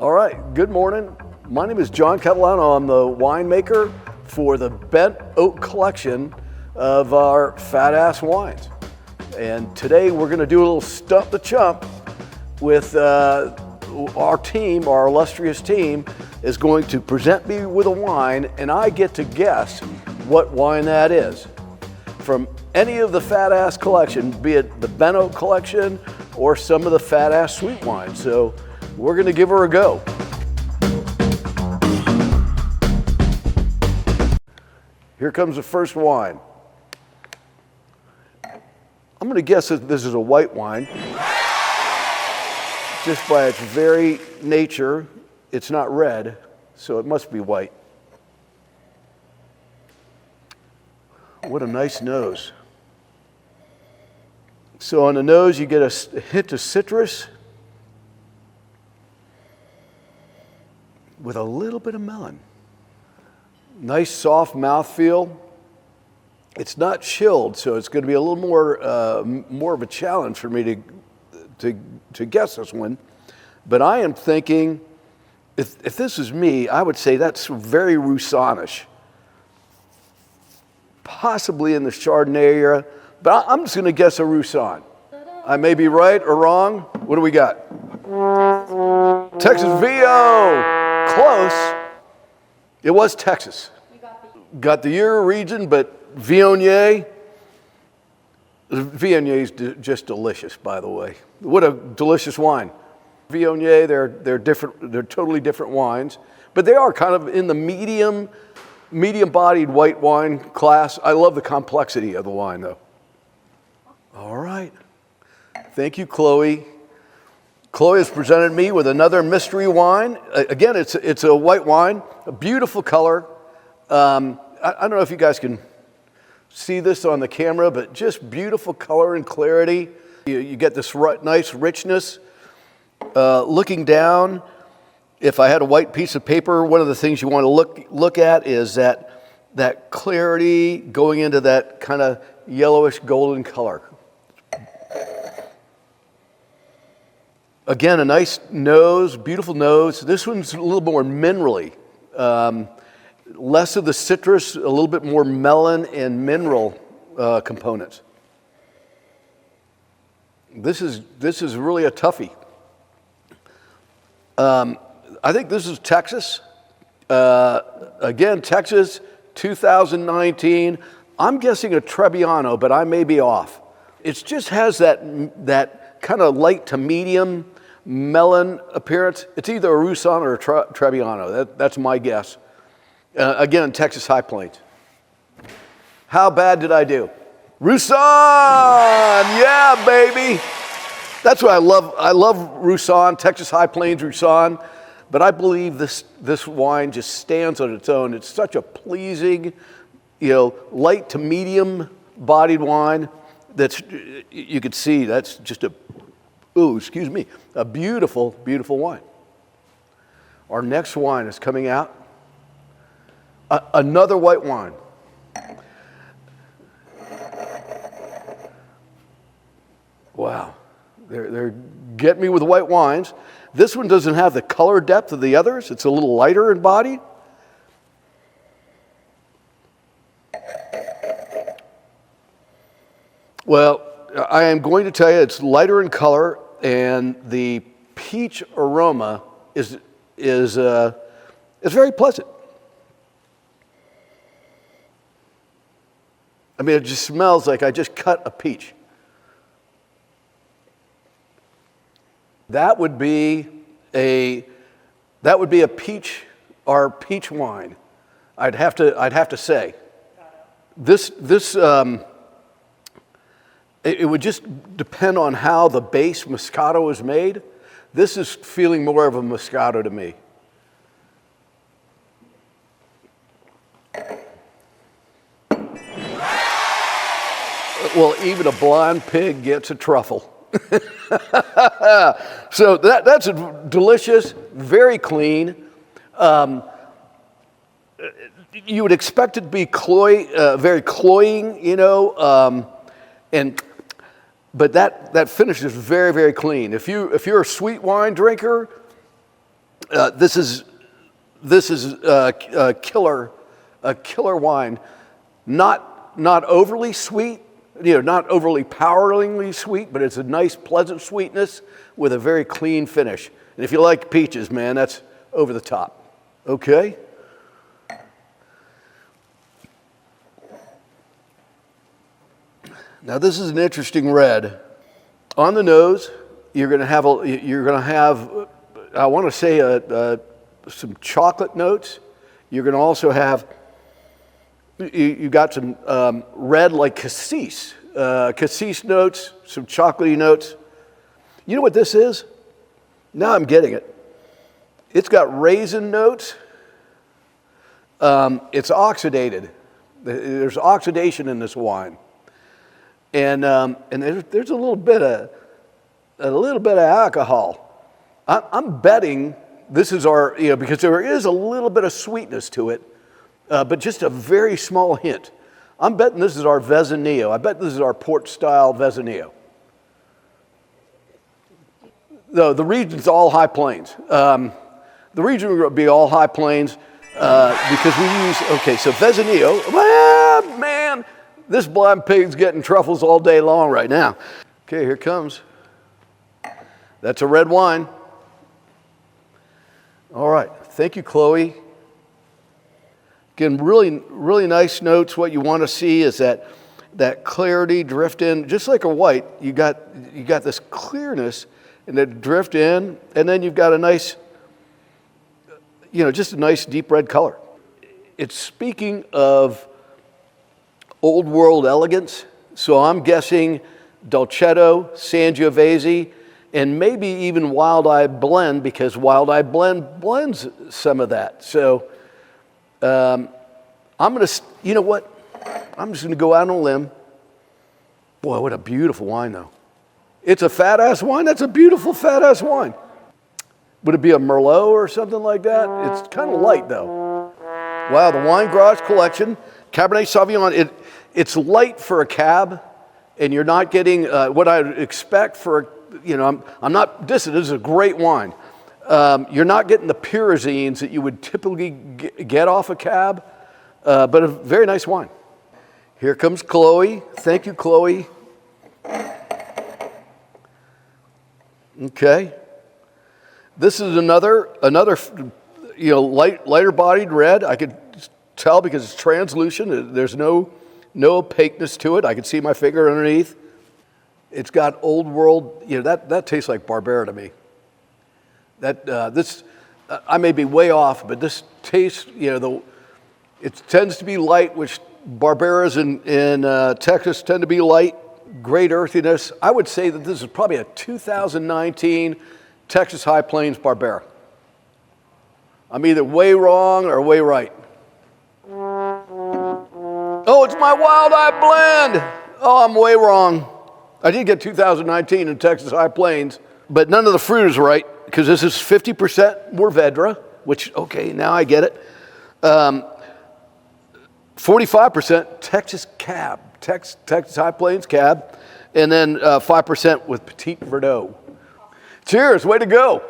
All right, good morning. My name is John Catalano. I'm the winemaker for the Bent Oak collection of our fat ass wines. And today we're gonna do a little stump the chump with our team, our illustrious team is going to present me with a wine and I get to guess what wine that is. From any of the fat ass collection, be it the Bent Oak collection or some of the fat ass sweet wines. So we're gonna give her a go. Here comes the first wine. I'm gonna guess that this is a white wine. Just by its very nature, it's not red, so it must be white. What a nice nose. So on the nose, you get a hint of citrus with a little bit of melon. Nice soft mouthfeel. It's not chilled, so it's going to be a little more of a challenge for me to guess this one. But I am thinking, if this is me, I would say that's very Roussannish. Possibly in the Chardonnay era, but I'm just going to guess a Roussanne. I may be right or wrong. What do we got? Texas VO. Close. It was Texas. Got the year, region, but Viognier. Viognier is just delicious, by the way. What a delicious wine. Viognier, they're different. They're totally different wines, but they are kind of in the medium-bodied white wine class. I love the complexity of the wine, though. All right. Thank you, Chloe. Chloe has presented me with another mystery wine. Again, it's a white wine, a beautiful color. I don't know if you guys can see this on the camera, but just beautiful color and clarity. You get this nice richness. Looking down, if I had a white piece of paper, one of the things you want to look at is that clarity going into that kind of yellowish golden color. Again, a nice nose, beautiful nose. This one's a little more minerally. Less of the citrus, a little bit more melon and mineral components. This is really a toughie. I think this is Texas. Again, Texas, 2019. I'm guessing a Trebbiano, but I may be off. It just has that kind of light to medium melon appearance. It's either a Roussanne or a Trebbiano. That's my guess. Again, Texas High Plains. How bad did I do? Roussanne! Yeah, baby! That's what I love. I love Roussanne, Texas High Plains Roussanne, but I believe this wine just stands on its own. It's such a pleasing, light to medium bodied wine that's, you could see that's just a beautiful, beautiful wine. Our next wine is coming out. Another white wine. Wow. They're getting me with white wines. This one doesn't have the color depth of the others. It's a little lighter in body. Well, I am going to tell you it's lighter in color, and the peach aroma is very pleasant. I mean, it just smells like I just cut a peach. That would be a peach or peach wine. I'd have to say. It would just depend on how the base Moscato is made. This is feeling more of a Moscato to me. Well, even a blind pig gets a truffle. So that's a delicious, very clean. You would expect it to be very cloying, but that finish is very, very clean. If you're a sweet wine drinker, This is a killer wine. Not overly sweet, not overly powerfully sweet, but it's a nice, pleasant sweetness with a very clean finish. And if you like peaches, man, that's over the top. Okay. Now this is an interesting red. On the nose, you're going to have I want to say some chocolate notes. You're going to also have you got some red like cassis notes, some chocolatey notes. You know what this is? Now I'm getting it. It's got raisin notes. It's oxidated. There's oxidation in this wine, and there's a little bit of alcohol. I'm betting this is our, because there is a little bit of sweetness to it, but just a very small hint. I'm betting this is our Vezzanillo. I bet this is our port-style Vezzanillo. The region's all high plains. The region will be all high plains because we use, so Vezzanillo, man, this blind pig's getting truffles all day long right now. Okay, here it comes. That's a red wine. All right, thank you, Chloe. Again, really, really nice notes. What you want to see is that clarity drift in, just like a white. You got this clearness, and then drift in, and then you've got a nice, just a nice deep red color. It's speaking of old world elegance, so I'm guessing Dolcetto, Sangiovese, and maybe even Wild Eye Blend, because Wild Eye Blend blends some of that. So I'm going to, you know what? I'm just going to go out on a limb. Boy, what a beautiful wine, though. It's a fat-ass wine. That's a beautiful fat-ass wine. Would it be a Merlot or something like that? It's kind of light, though. Wow, the Wine Garage Collection, Cabernet Sauvignon. It's light for a cab, and you're not getting what I would expect for, I'm not dissing. This is a great wine. You're not getting the pyrazines that you would typically get off a cab, but a very nice wine. Here comes Chloe. Thank you, Chloe. Okay. This is another lighter bodied red. I could tell because it's translucent. There's no opaqueness to it. I can see my finger underneath. It's got old world, that tastes like Barbera to me. I may be way off, but this tastes, it tends to be light, which Barberas in Texas tend to be light, great earthiness. I would say that this is probably a 2019 Texas High Plains Barbera. I'm either way wrong or way right. Oh, it's my Wild Eye Blend. Oh, I'm way wrong. I did get 2019 in Texas High Plains, but none of the fruit is right because this is 50% Mourvedre, which, okay, now I get it. 45% Texas Cab, Texas High Plains Cab, and then 5% with Petit Verdot. Cheers, way to go.